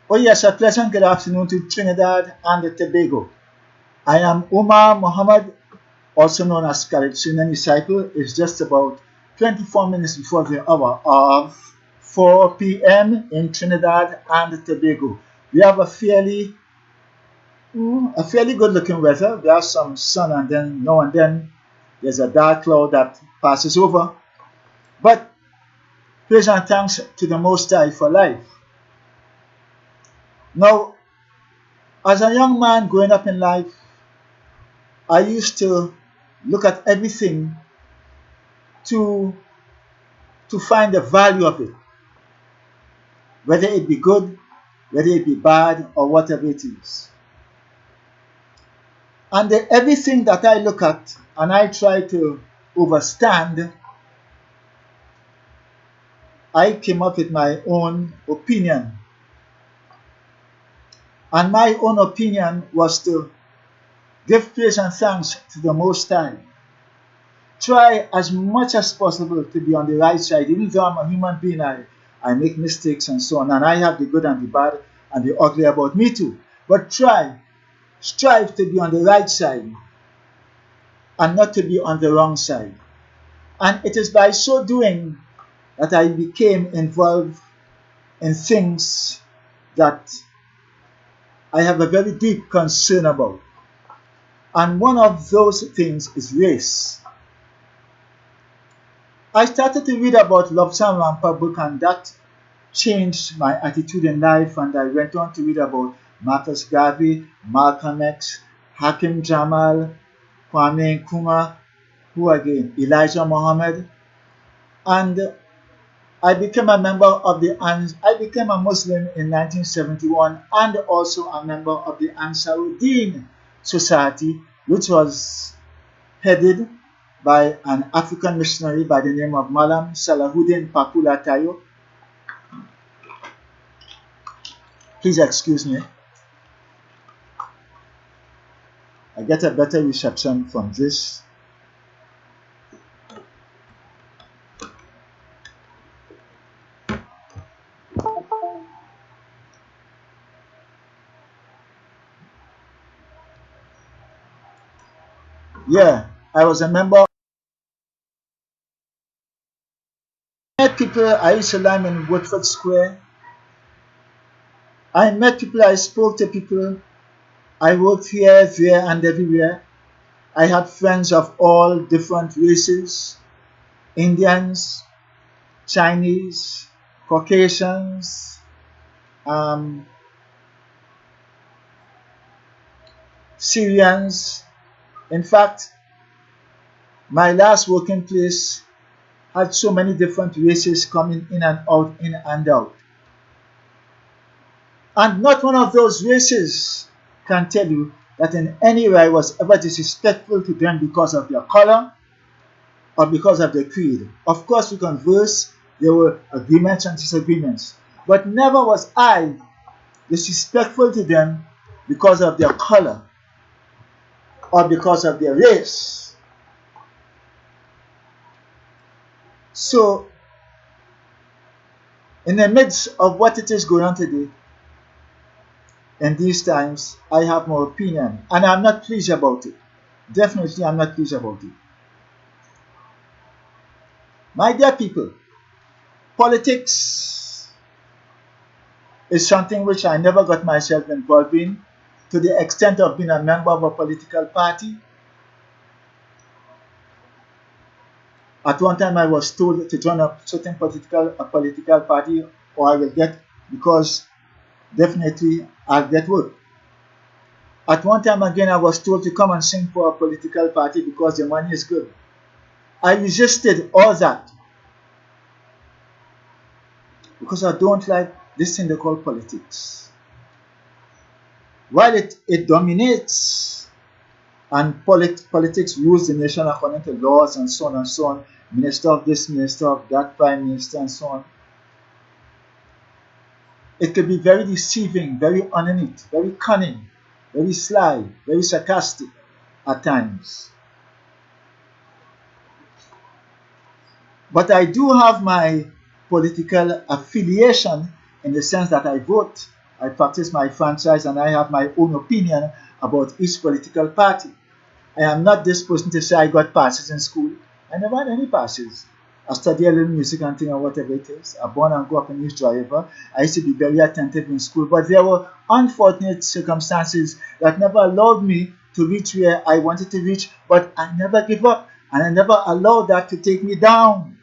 Oh yes, a pleasant good afternoon to Trinidad and Tobago. I am Umar Muhammad, also known as Khalid Sunan Disciple. It's just about 24 minutes before the hour of 4 p.m. in Trinidad and Tobago. We have a fairly good looking weather. We have some sun and then now and then there's a dark cloud that passes over. But praise and thanks to the Most High for life. Now, as a young man growing up in life, I used to look at everything to find the value of it, whether it be good, whether it be bad, or whatever it is. And everything that I look at and I try to overstand, I came up with my own opinion. And my own opinion was to give praise and thanks to the Most High. Try as much as possible to be on the right side. Even though I'm a human being, I make mistakes and so on. And I have the good and the bad and the ugly about me too. But strive to be on the right side and not to be on the wrong side. And it is by so doing that I became involved in things that I have a very deep concern about. And one of those things is race. I started to read about Lobsang Rampa book, and that changed my attitude in life, and I went on to read about Marcus Garvey, Malcolm X, Hakim Jamal, Kwame Nkrumah, who again, Elijah Muhammad, and I became a Muslim in 1971 and also a member of the Ansaruddin Society, which was headed by an African missionary by the name of Malam Salahuddin Pakula Tayo. Please excuse me. I get a better reception from this. Yeah, I was a member. I met people. I used to learn in Woodford Square. I met people. I spoke to people. I worked here, there, and everywhere. I had friends of all different races: Indians, Chinese, Caucasians, Syrians. In fact, my last working place had so many different races coming in and out, in and out. And not one of those races can tell you that in any way I was ever disrespectful to them because of their color or because of their creed. Of course, we converse, there were agreements and disagreements, but never was I disrespectful to them because of their color or because of their race. So, in the midst of what it is going on today, in these times, I have my opinion, and I'm not pleased about it. Definitely, I'm not pleased about it. My dear people, politics is something which I never got myself involved in to the extent of being a member of a political party. At one time, I was told to join a certain political party, or I will get, because definitely I'll get work. At one time again, I was told to come and sing for a political party because the money is good. I resisted all that because I don't like this thing they call politics. While it dominates and politics rules the nation according to laws and so on, minister of this, minister of that, prime minister and so on, it could be very deceiving, very underneath, very cunning, very sly, very sarcastic at times. But I do have my political affiliation in the sense that I vote I practice my franchise and I have my own opinion about each political party. I am not this person to say I got passes in school. I never had any passes. I study a little music and thing or whatever it is. I born and grew up in East Driver. I used to be very attentive in school, but there were unfortunate circumstances that never allowed me to reach where I wanted to reach, but I never give up and I never allowed that to take me down.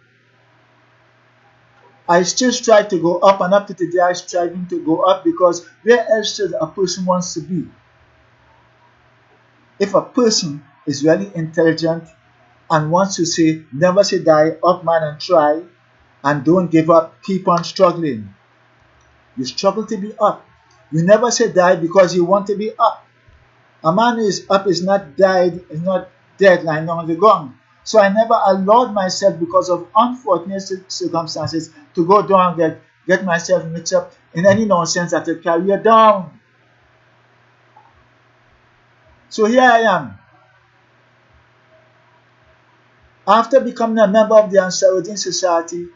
I still strive to go up, and up to today I'm striving to go up, because where else should a person wants to be? If a person is really intelligent and wants to say, never say die, up man and try, and don't give up, keep on struggling. You struggle to be up. You never say die because you want to be up. A man who is up is not died, is not dead lying on the ground. So I never allowed myself, because of unfortunate circumstances, to go down and get myself mixed up in any nonsense that will carry you down. So here I am. After becoming a member of the Ansaruddin Society,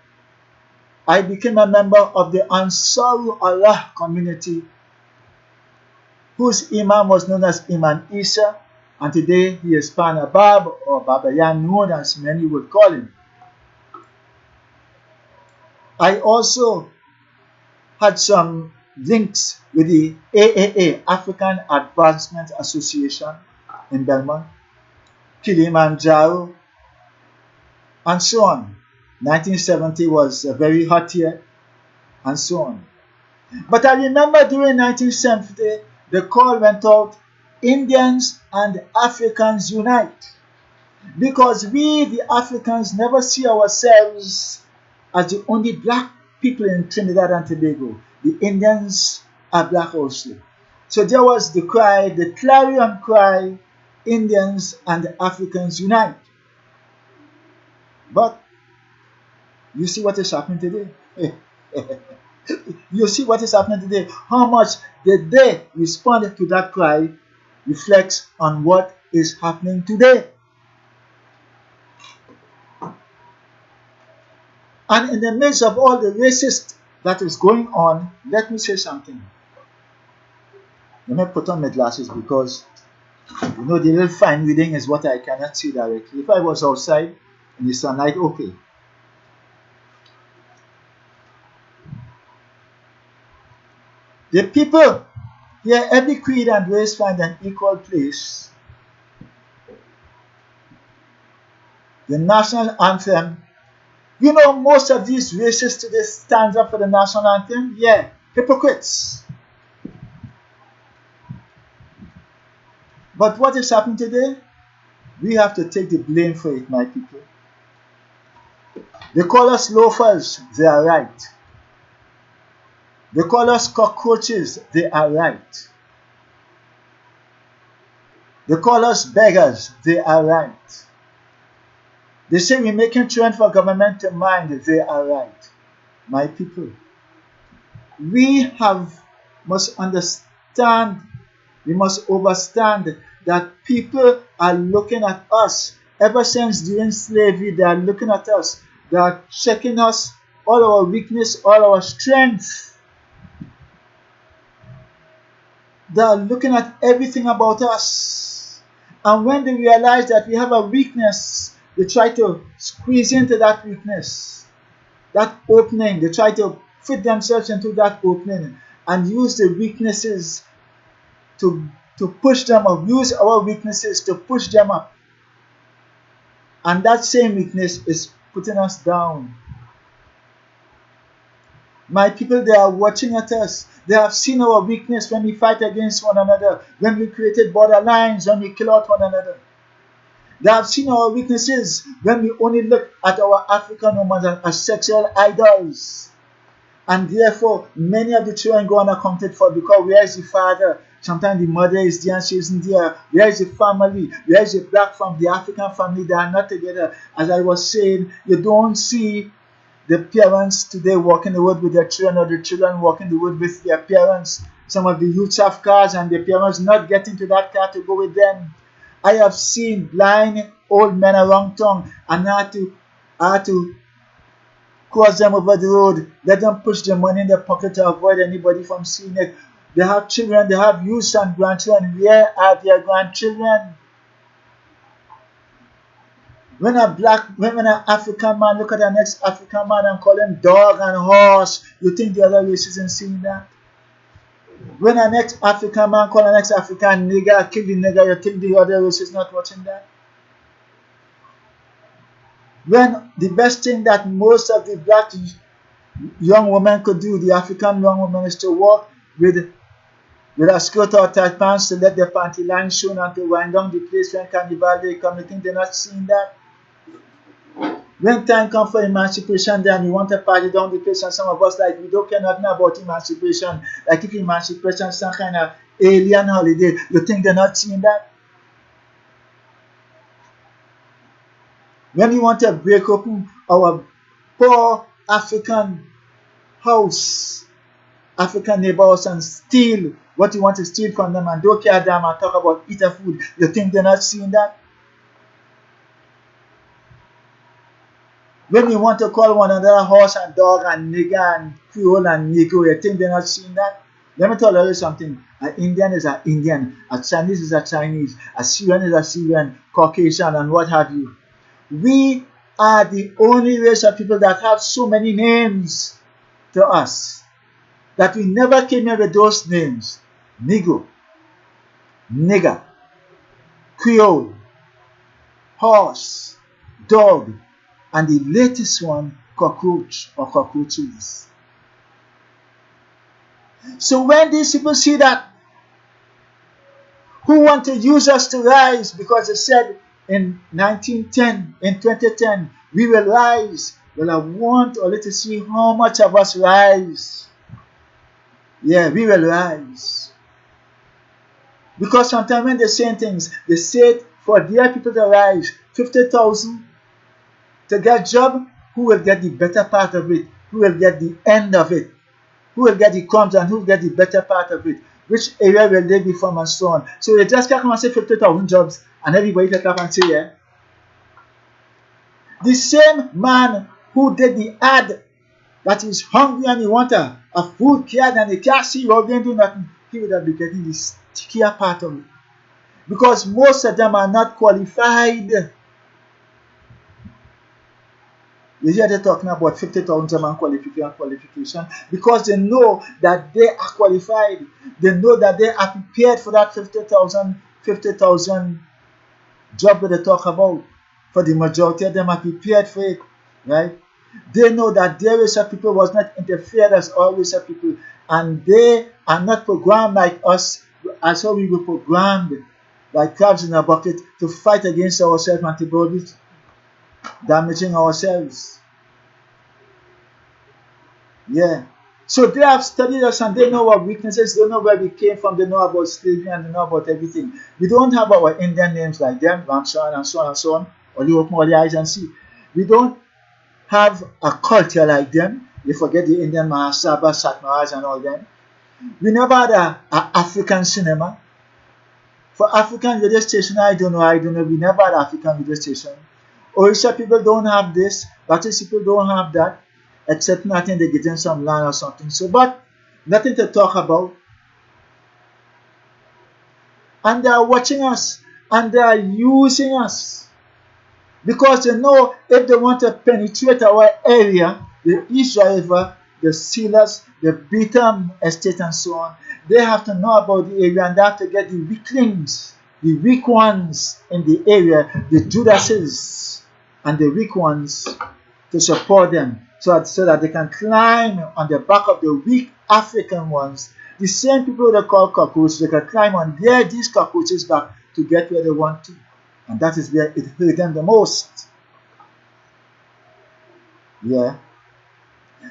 I became a member of the Ansarullah community, whose Imam was known as Imam Isa, and today he is Pana Bab, or Baba Yanoon as many would call him. I also had some links with the AAA, African Advancement Association in Belmont, Kilimanjaro, and so on. 1970 was a very hot year, and so on. But I remember during 1970, the call went out, Indians and Africans unite. Because we, the Africans, never see ourselves as the only black people in Trinidad and Tobago. The Indians are black also. So there was the cry, the clarion cry, Indians and Africans unite. But you see what is happening today. You see what is happening today. How much did they respond to that cry reflects on what is happening today. And in the midst of all the racist that is going on, let me say something. Let me put on my glasses, because the little fine reading is what I cannot see directly. If I was outside in the sunlight, okay. The people here, every creed and race find an equal place. The national anthem. Most of these racists today stand up for the national anthem. Yeah, hypocrites. But what is happening today? We have to take the blame for it, my people. They call us loafers. They are right. They call us cockroaches. They are right. They call us beggars. They are right. They say we're making trend for government to mind. They are right. My people, we must understand, we must understand that people are looking at us. Ever since during slavery, they are looking at us. They are checking us, all our weakness, all our strength. They are looking at everything about us. And when they realize that we have a weakness, they try to squeeze into that weakness, that opening. They try to fit themselves into that opening and use the weaknesses to push them up, use our weaknesses to push them up. And that same weakness is putting us down. My people, they are watching at us. They have seen our weakness when we fight against one another, when we created borderlines, when we kill out one another. They have seen our weaknesses when we only look at our African women as sexual idols. And therefore, many of the children go unaccounted for, because where is the father? Sometimes the mother is there and she isn't there. Where is the family? Where is the black family, the African family? They are not together. As I was saying, you don't see the parents today walking the road with their children, or the children walking the road with their parents. Some of the youths have cars and their parents not getting to that car to go with them. I have seen blind old men around town, and I had to escort them over the road, let them push the money in their pocket to avoid anybody from seeing it. They have children, they have youths and grandchildren. Where are their grandchildren? When an African man look at the next African man and call him dog and horse, you think the other race isn't seeing that? When an next African man call the next African nigger, kill the nigger, you think the other race is not watching that? When the best thing that most of the black young women could do, the African young women, is to walk with a skirt or tight pants to let their panty line show and to wind down the place when Carnival Day come, you think they're not seeing that? When time comes for emancipation, then you want to party down the place, and some of us, like, we don't care nothing about emancipation. Like, if emancipation is some kind of alien holiday, you think they're not seeing that? When you want to break open our poor African house, African neighbors, and steal what you want to steal from them, and don't care them and talk about eater food, you think they're not seeing that? When you want to call one another horse and dog and nigger and Creole and Negro, you think they're not seeing that? Let me tell you something. An Indian is an Indian, a Chinese is a Chinese, a Syrian is a Syrian, Caucasian, and what have you. We are the only race of people that have so many names to us that we never came here with those names. Negro, nigger, Creole, horse, dog, and the latest one, cockroach or cockroaches. So when these people see that, who want to use us to rise, because they said in 1910, in 2010, we will rise. Well, I want only to see how much of us rise. Yeah, we will rise. Because sometimes when they say things, they say for their people to rise, 50,000 to get job, who will get the better part of it? Who will get the end of it? Who will get the crumbs and who will get the better part of it? Which area will they be from and so on? So they just can't come and say 50,000 jobs and everybody take up and say, yeah. The same man who did the ad that is hungry and he wants a food card and he can't see or they do nothing, he would have been getting the stickier part of it. Because most of them are not qualified. You hear they talking about 50,000 man qualification because they know that they are qualified. They know that they are prepared for that 50,000 job that they talk about. For the majority of them are prepared for it, right? They know that their race of people was not interfered as all race of people, and they are not programmed like us, as how we were programmed like crabs in a bucket to fight against ourselves and to go damaging ourselves. Yeah. So they have studied us and they know our weaknesses, they know where we came from, they know about slavery and they know about everything. We don't have our Indian names like them, Ramshawn and so on and so on. Only open all the eyes and see. We don't have a culture like them. You forget the Indian Mahasabha, Satmaras and all them. We never had a African cinema. For African radio station, I don't know. We never had African radio station. Orisha people don't have this. Baptist people don't have that. Except nothing, they get in some land or something. So, but nothing to talk about. And they are watching us. And they are using us. Because they know if they want to penetrate our area, the East River, the Sealers, the Beetham Estate and so on, they have to know about the area and they have to get the weaklings, the weak ones in the area, the Judases and the weak ones to support them so that they can climb on the back of the weak African ones. The same people they call cockroaches, they can climb on these cockroaches back to get where they want to. And that is where it hurt them the most. Yeah.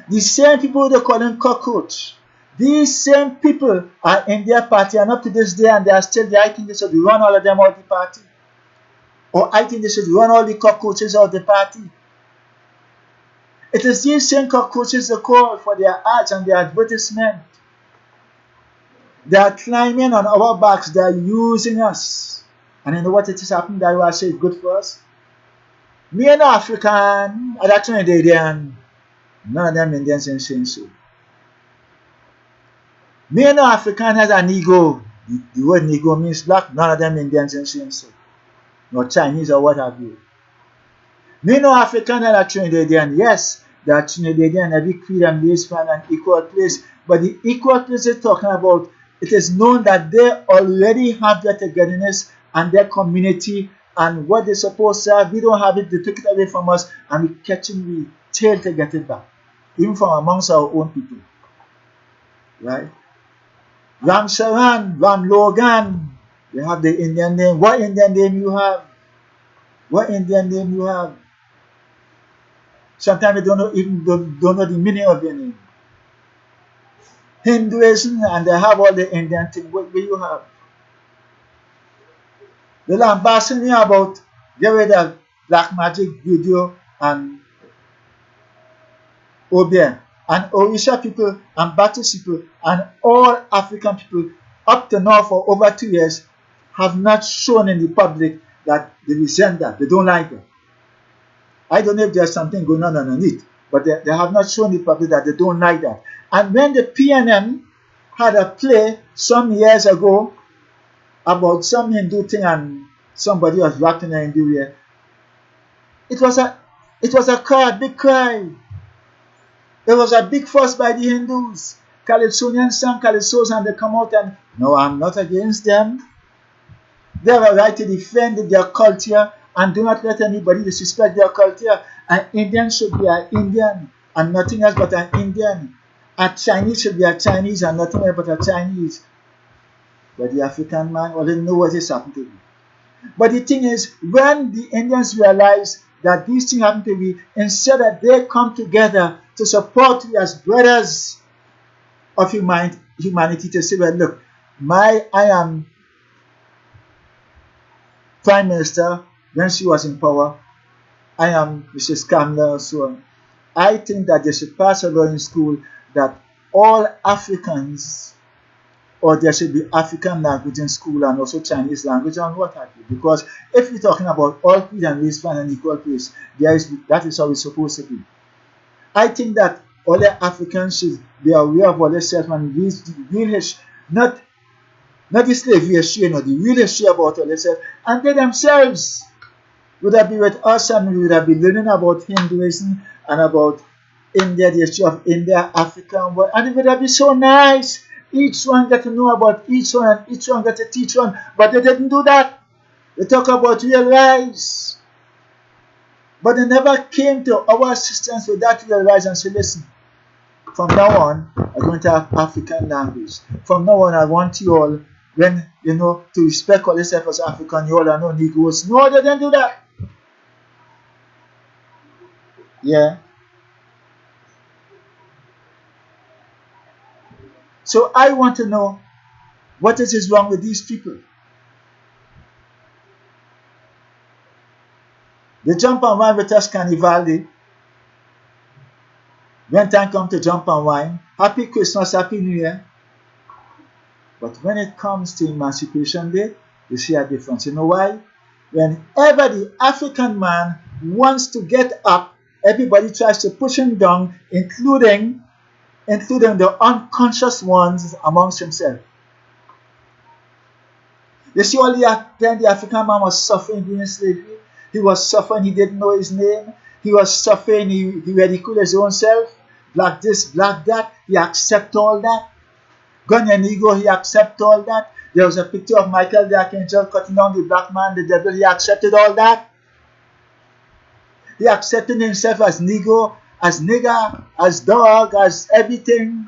The same people they call them cockroach. These same people are in their party and up to this day and they are still there. I think they should run all of them out of the party. Or I think they should run all the cockroaches out of the party. It is these same cockroaches they call for their ads and their advertisement. They are climbing on our backs. They are using us. And you know what it is happening that I say it's good for us? Me and African, and that's Trinidadian. None of them Indians ain't saying so. Me no African has an ego. The word Negro means black. None of them Indians ain't saying so. Nor Chinese or what have you. Me no African and a Trinidadian. Yes, they are Trinidadian. Every creed and race find an equal place. But the equal place they're talking about, it is known that they already have their togetherness and their community and what they're supposed to have. We don't have it. They took it away from us and we catching we tail to get it back. Even from amongst our own people. Right? Ram Charan, Ram Logan. They have the Indian name. What Indian name you have? What Indian name you have? Sometimes they don't know the meaning of their name. Hinduism, and they have all the Indian thing. What do you have? The lambasting me about get rid of black magic video and Obeah and Orisha people and Batu people and all African people up to now for over 2 years have not shown in the public that they resent that. They don't like it. I don't know if there's something going on underneath, but they have not shown the public that they don't like that. And when the PNM had a play some years ago about some Hindu thing and somebody was rapping in Hindu here, it was a cry, a big cry. There was a big fuss by the Hindus. Calypsonian sang Calypsos and they come out and, no, I'm not against them. They have a right to defend their culture and do not let anybody disrespect their culture. An Indian should be an Indian and nothing else but an Indian. A Chinese should be a Chinese and nothing else but a Chinese. But the African man already know what is happening to me. But the thing is, when the Indians realize that these things happen to me, instead that they come together to support me as brothers of humanity to say, well, look, I am Prime Minister when she was in power. I am Mrs. Kamla, so on. I think that they should pass a law in school that all Africans, or there should be African language in school and also Chinese language and what have you. Because if we're talking about all creed and race find an equal place, that is how it's supposed to be. I think that all the Africans should be aware of what themselves and read the real history, not the slavery history, the real history about all themselves, and they themselves would have been with us and we would have been learning about Hinduism and about India, the history of India, Africa, and it would have been so nice. Each one got to know about each one and each one got to teach one, but they didn't do that. They talk about real rights, but they never came to our assistance with that real rights and said, listen, from now on, I'm going to have African language. From now on, I want you all, when, to respect all yourself as African, you all are no Negroes. No, they didn't do that. Yeah. So I want to know, what is wrong with these people? They jump and wine with us Carnival. When time comes to jump and wine, Happy Christmas, Happy New Year. But when it comes to Emancipation Day, you see a difference. You know why? Whenever the African man wants to get up, everybody tries to push him down, including the unconscious ones amongst himself. You see, all the African man was suffering during slavery. He was suffering, he didn't know his name. He was suffering, he ridiculed his own self. Black this, black that. He accepted all that. Gun and ego, he accepted all that. There was a picture of Michael the Archangel cutting down the black man, the devil. He accepted all that. He accepted himself as Negro, as nigger, as dog, as everything.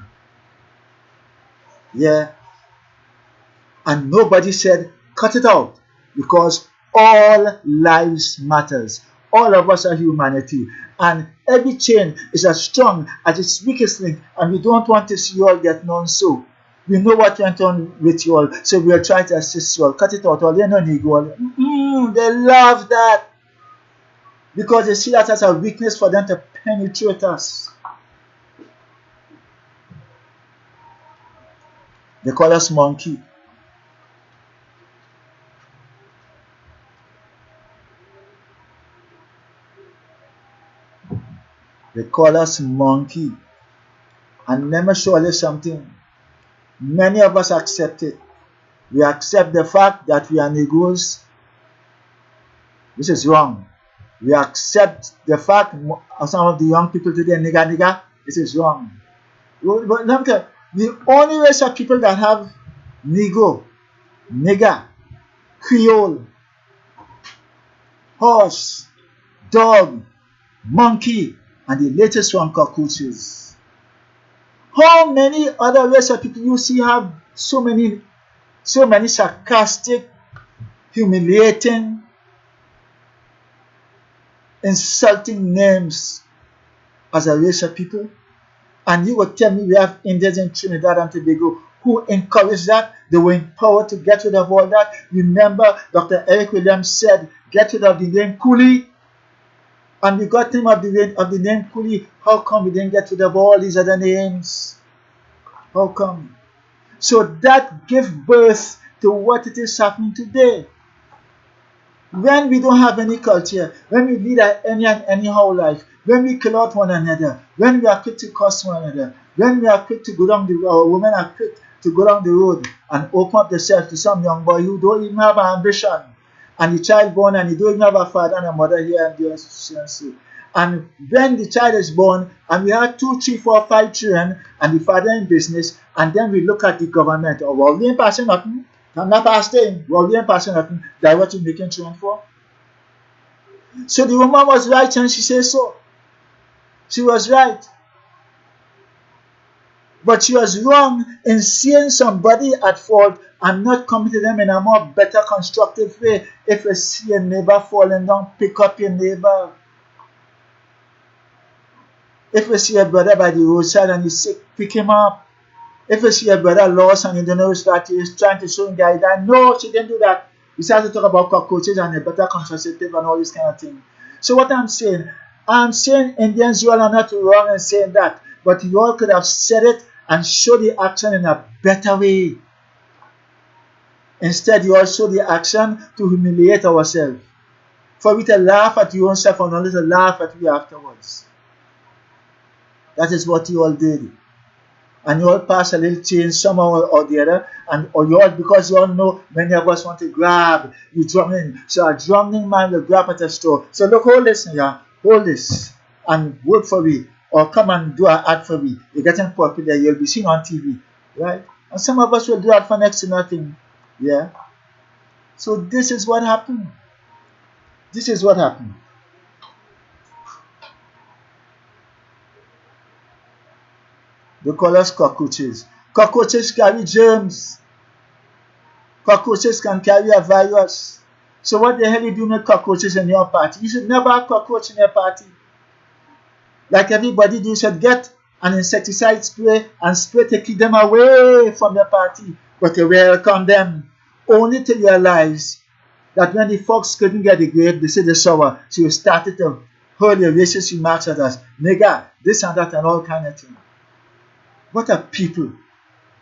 Yeah. And nobody said, cut it out. Because all lives matters. All of us are humanity. And every chain is as strong as its weakest link. And we don't want to see you all get known so. We know what went on with you all. So we'll try to assist you all. Cut it out. All they know Negro. They love that. Because they see that as a weakness for them to penetrate us. They call us monkey. They call us monkey. And let me show you something. Many of us accept it. We accept the fact that we are Negroes. This is wrong. We accept the fact some of the young people today, nigga. This is wrong. But let me tell you, the only race of people that have Negro, nigger, Creole, horse, dog, monkey, and the latest one, cockroaches. How many other race of people you see have so many sarcastic, humiliating, insulting names as a race of people? And you will tell me we have Indians in Trinidad and Tobago who encourage that. They were empowered to get rid of all that. Remember, Dr. Eric Williams said, get rid of the name Coolie. And we got him of the name Coolie. How come we didn't get rid of all these other names? How come? So that gives birth to what it is happening today. When we don't have any culture, when we lead any and anyhow life, when we kill out one another, when we are quick to curse one another, when we are quick to go down women are quick to go down the road and open up themselves to some young boy who don't even have an ambition, and the child born and he don't even have a father and a mother here and there, and when the child is born and we have 2, 3, 4, 5 children and the father in business, and then we look at the government, oh well, we ain't passing nothing. I'm not passing. Well, we ain't passing nothing. That's what you're making children for. So the woman was right and she said so. She was right. But she was wrong in seeing somebody at fault and not coming to them in a more better constructive way. If you see a neighbor falling down, pick up your neighbor. If you see a brother by the roadside and he's sick, pick him up. If you see a brother lost and you don't know that he's trying to show him guidance, no, she didn't do that. We started to talk about cockroaches and a better contraceptive and all this kind of thing. So what I'm saying Indians, you all are not wrong in saying that, but you all could have said it and show the action in a better way. Instead, you all show the action to humiliate ourselves. For we to laugh at your own self and only to laugh at you afterwards. That is what you all did. And you all pass a little change somehow or the other, or you all, because you all know many of us want to grab, you drumming. So a drumming man will grab at a store. So look, hold this here, hold this, and work for me, or come and do an ad for me. You're getting popular, you'll be seen on TV, right? And some of us will do that for next to nothing, yeah? So this is what happened. This is what happened. They call us cockroaches. Cockroaches carry germs. Cockroaches can carry a virus. So what the hell you do with cockroaches in your party? You should never have cockroach in your party. Like everybody do, you should get an insecticide spray and spray to keep them away from your party. But you welcome them only to realize that when the fox couldn't get the grape, they said the sour. So you started to hurl your racist remarks at us. Nigga, this and that and all kind of things. What a people.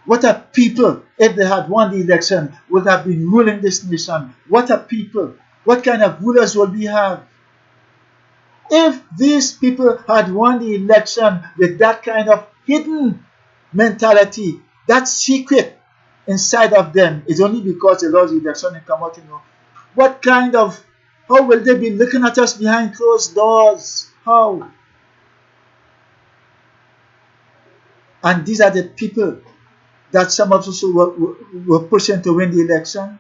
What a people, if they had won the election, would have been ruling this nation. What a people. What kind of rulers will we have? If these people had won the election with that kind of hidden mentality, that secret inside of them is only because they lost the election and come out, What kind of, how will they be looking at us behind closed doors? How? And these are the people that some of us were pushing to win the election.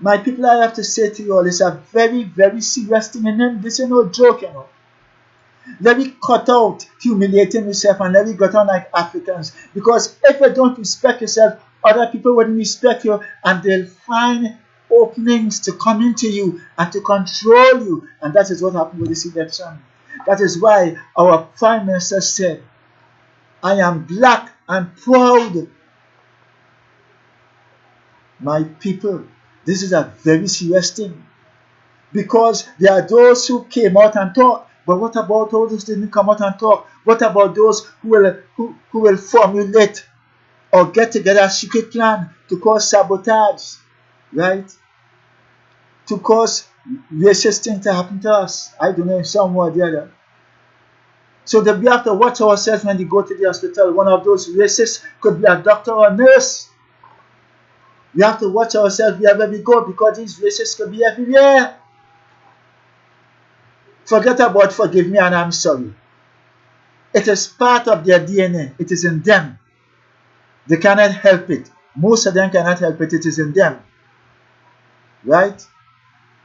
My people, I have to say to you all, it's a very, very serious thing. And this is no joke, Let me cut out humiliating yourself and let me get on like Africans. Because if you don't respect yourself, other people wouldn't respect you, and they'll find openings to come into you and to control you. And that is what happened with this election. That is why our Prime Minister said, I am black and proud. My people, this is a very serious thing. Because there are those who came out and talked. But what about those who didn't come out and talk? What about those who will formulate or get together a secret plan to cause sabotage, right? To cause racist things to happen to us. I don't know, in some way or the other. So that we have to watch ourselves when we go to the hospital. One of those racists could be a doctor or a nurse. We have to watch ourselves wherever we go because these racists could be everywhere. Forget about forgive me and I'm sorry. It is part of their DNA. It is in them. They cannot help it. Most of them cannot help it. It is in them. Right?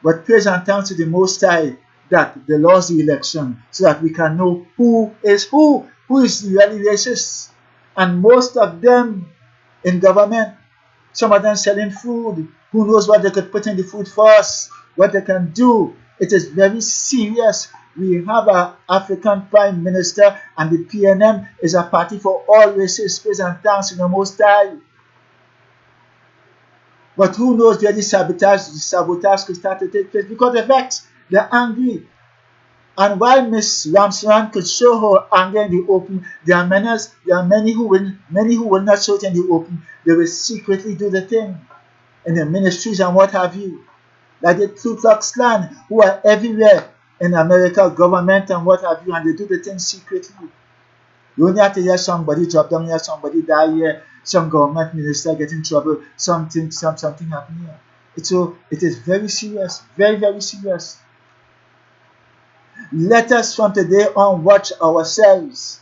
But praise and thanks to the Most High that they lost the election so that we can know who is the really racist. And most of them in government, some of them selling food. Who knows what they could put in the food for us, what they can do. It is very serious. We have an African Prime Minister and the PNM is a party for all races. Praise and thanks to the Most High. But who knows where the sabotage could start to take place because the vex, they're angry. And while Miss Ramsaran could show her anger in the open, there are many who will not show it in the open. They will secretly do the thing in the ministries and what have you. Like the Ku Klux Klan, who are everywhere in America, government and what have you, and they do the thing secretly. You only have to hear somebody drop down here, somebody die here, some government minister get in trouble, something happen here. So it is very serious, very, very serious. Let us from today on watch ourselves,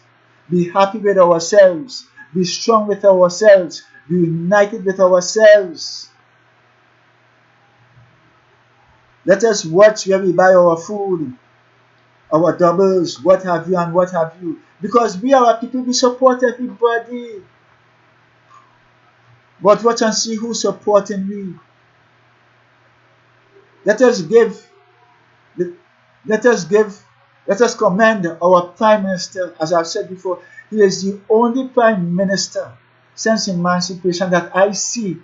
be happy with ourselves, be strong with ourselves, be united with ourselves. Let us watch where we buy our food, our doubles, what have you and what have you. Because we are people, we support everybody. But watch and see who's supporting me. Let us commend our Prime Minister. As I've said before, he is the only Prime Minister since emancipation that I see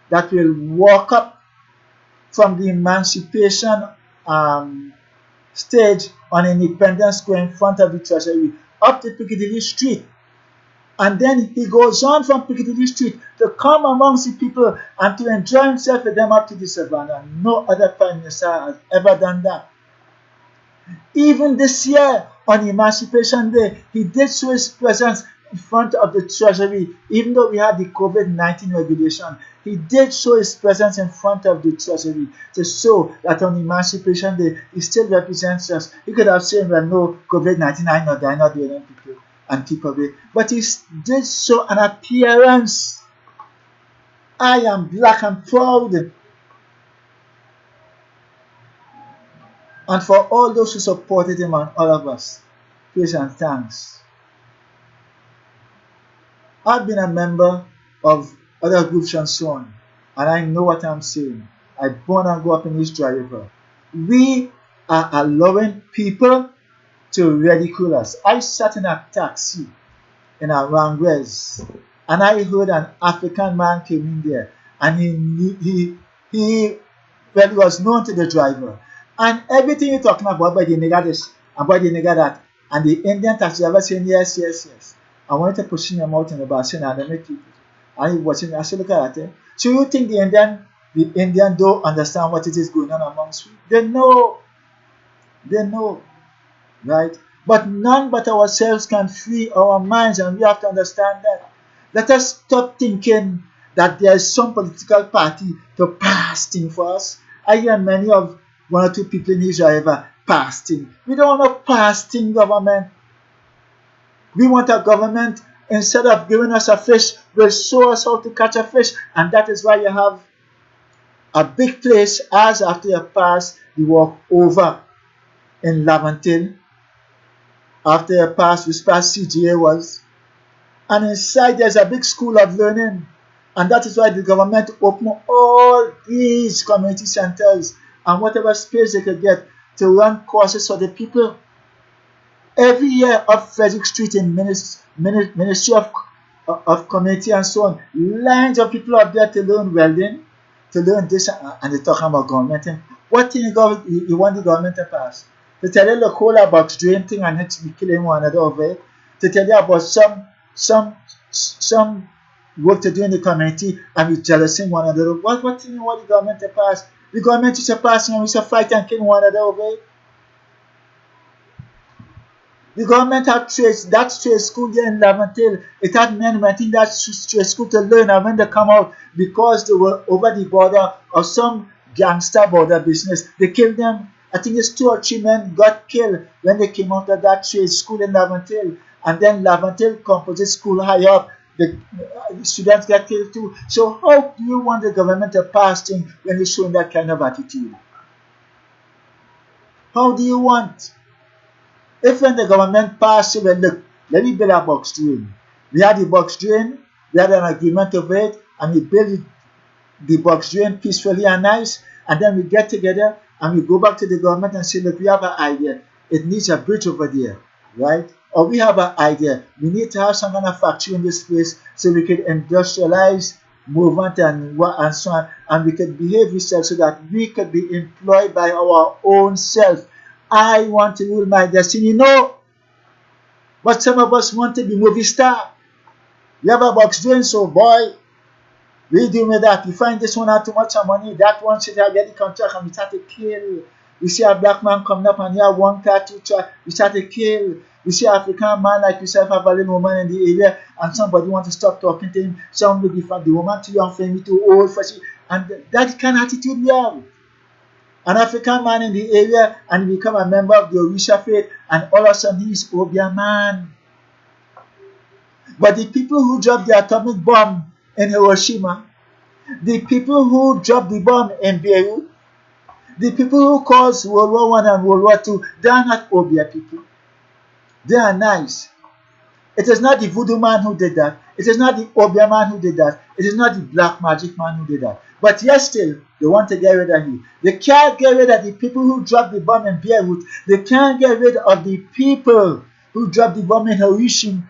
that will walk up from the emancipation stage on Independence Square in front of the Treasury up to Piccadilly Street. And then he goes on from Piccadilly Street to come amongst the people and to enjoy himself with them up to the Savannah. No other Prime Minister has ever done that. Even this year on Emancipation Day, he did show his presence in front of the Treasury. Even though we had the COVID-19 regulation, he did show his presence in front of the Treasury to show that on Emancipation Day, he still represents us. He could have said, well, no, COVID-19, I know they're not doing people and keep away. But he did show an appearance. I am black and proud. And for all those who supported him and all of us, praise and thanks. I've been a member of other groups and so on, and I know what I'm saying. I born and grew up in East Dry River. We are allowing people to ridicule us. I sat in a taxi in Aranguez, and I heard an African man came in there, and he was known to the driver. And everything you're talking about the nigger this, about the nigger that, and the Indian taxi driver saying yes, yes, yes. I wanted to push him out in the bus and I make people. And he watching me. I said, look at that. So you think the Indian don't understand what it is going on amongst you? They know. They know. Right? But none but ourselves can free our minds, and we have to understand that. Let us stop thinking that there is some political party to pass things for us. I hear many of one or two people in Israel ever pass things. We don't want to pass things, government. We want a government, instead of giving us a fish, will show us how to catch a fish. And that is why you have a big place as after you pass, you walk over in Laventille. After you pass, which past CGA was. And inside there's a big school of learning. And that is why the government opened all these community centers and whatever space they could get to run courses for the people. Every year up Frederick Street in Ministry of Community and so on, lines of people up there to learn welding, to learn this, and they're talking about government. What thing you want the government to pass? To tell you the cola box drain thing and it's be killing one another over it. To tell you about some work to do in the community and be jealousing one another. What thing you want the government to pass? The government is a passing and we should fight and kill one another over it. The government had that trade school there in Laventille. It had men went in that trade school to learn, and when they come out, because they were over the border of some gangster border business, they killed them. I think it's 2 or 3 men got killed when they came out of that trade school in Laventille. And then Laventille Composite School high up, the students get killed too. So how do you want the government to pass things when you're showing that kind of attitude? How do you want? If when the government passed, well, look, let me build a box drain. We had the box drain, we had an agreement over it, and we build the box drain peacefully and nice, and then we get together and we go back to the government and say, look, we have an idea. It needs a bridge over there, right? Or we have an idea. We need to have some kind of factory in this place so we can industrialize movement and so on, and we can behave ourselves so that we could be employed by our own self. I want to rule my destiny. No. But some of us want to be movie star. We have a box drain, so boy, we do with that. We find this one had too much money, that one should have get the contract, and we start to kill. We see a black man coming up and he have 1 car, 2 truck, we start to kill. We see an African man like yourself have a little woman in the area and somebody want to stop talking to him. Some will be from the woman too young for me, too old for she. And that kind of attitude we have. An African man in the area and he become a member of the Orisha faith and all of a sudden he is Obia man. But the people who dropped the atomic bomb in Hiroshima, the people who dropped the bomb in Beirut, the people who caused World War I and World War II, they are not Obia people. They are nice. It is not the voodoo man who did that. It is not the Obia man who did that. It is not the black magic man who did that. But yet still, they want to get rid of him. They can't get rid of the people who dropped the bomb in Beirut. They can't get rid of the people who dropped the bomb in Hiroshima.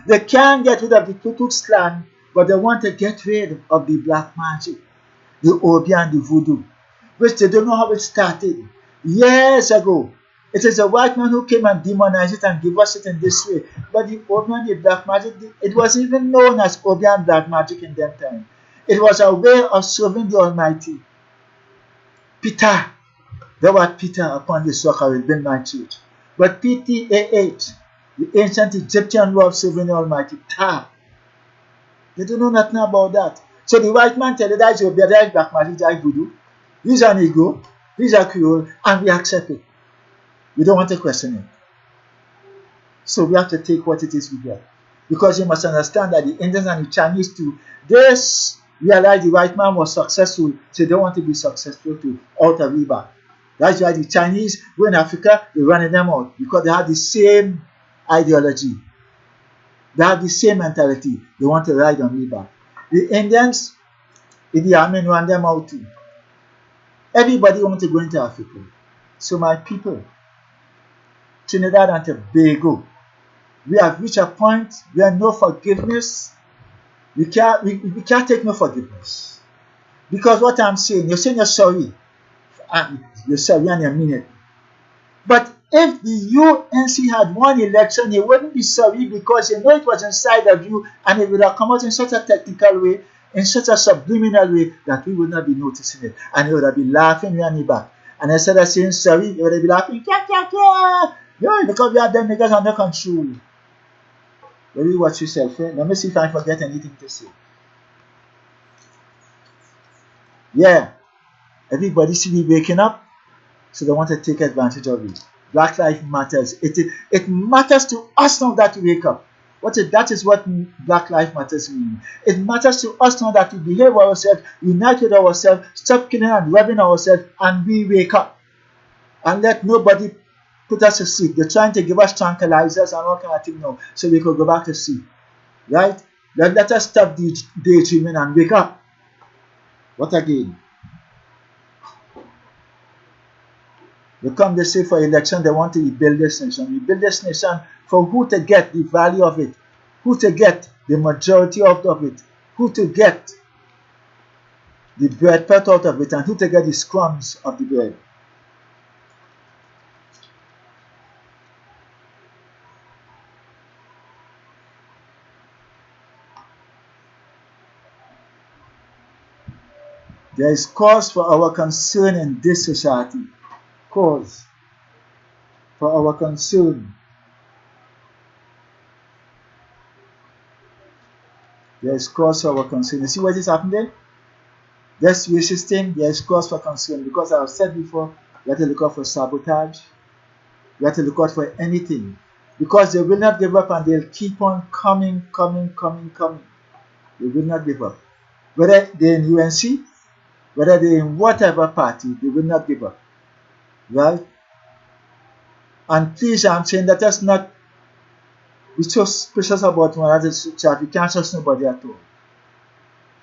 They can't get rid of the Ku Klux Klan, but they want to get rid of the black magic, the Obia and the voodoo, which they don't know how it started. Years ago, it is a white man who came and demonized it and gave us it in this way. But the Obia and the black magic, it wasn't even known as Obia and black magic in that time. It was a way of serving the Almighty. Peter, there was Peter upon this rock I will build my church. But PTAH, the ancient Egyptian way of serving the Almighty, Ta. They don't know nothing about that. So the white man tell you that is Obia, that is black magic, that is voodoo. He's an ego, he's a Creole, and we accept it. We don't want to question it. So we have to take what it is we get. Because you must understand that the Indians and the Chinese too, they realized the white man was successful, so they want to be successful too, out of Riba. That's why the Chinese go in Africa, they run them out, because they have the same ideology. They have the same mentality. They want to ride on Riba. The Indians, in the army, run them out too. Everybody wants to go into Africa. So my people, Trinidad and Tobago, we have reached a point where no forgiveness, we can't take no forgiveness. Because what I'm saying, you're saying you're sorry, and you're sorry and you mean it. But if the UNC had won election, you wouldn't be sorry because you know it was inside of you and it would have come out in such a technical way, in such a subliminal way that we would not be noticing it. And you would have been laughing behind your back. And instead of saying sorry, you would have been laughing, kya, kya, kya. Yeah, because we have them niggas under control. Let me watch yourself. Eh? Let me see if I forget anything to say. Yeah, everybody should be waking up, so they want to take advantage of it. Black Lives Matters. It matters to us now that we wake up. That is what Black Lives Matters means. It matters to us now that we behave ourselves, unite with ourselves, stop killing and robbing ourselves, and we wake up. And let nobody put us to sleep. They're trying to give us tranquilizers and all kind of thing now, so we could go back to sleep. Right? Let us stop daydreaming and wake up. What again? They come, they say for election, they want to rebuild this nation. Rebuild this nation for who to get the value of it, who to get the majority of it, who to get the bread part out of it, and who to get the crumbs of the bread. There is cause for our concern in this society. Cause for our concern. There is cause for our concern. You see what is happening? This racist thing, there is cause for concern, because I have said before, you have to look out for sabotage, you have to look out for anything, because they will not give up and they'll keep on coming. They will not give up. Whether they're in UNC, whether they're in whatever party, they will not give up. Right? And please, I'm saying that us not be so suspicious about one another, that we can't trust nobody at all.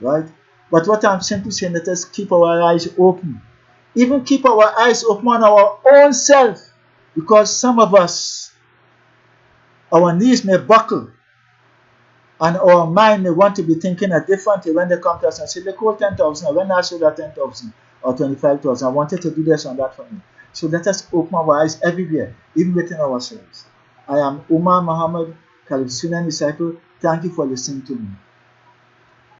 Right? But what I'm simply saying, let us keep our eyes open. Even keep our eyes open on our own self. Because some of us, our knees may buckle, and our mind may want to be thinking a different way when they come to us and say, look, hold 10,000, when I sold that 10,000 or 25,000, I wanted to do this and that for me. So let us open our eyes everywhere, even within ourselves. I am Umar Muhammad, Caliph Sunan Disciple. Thank you for listening to me.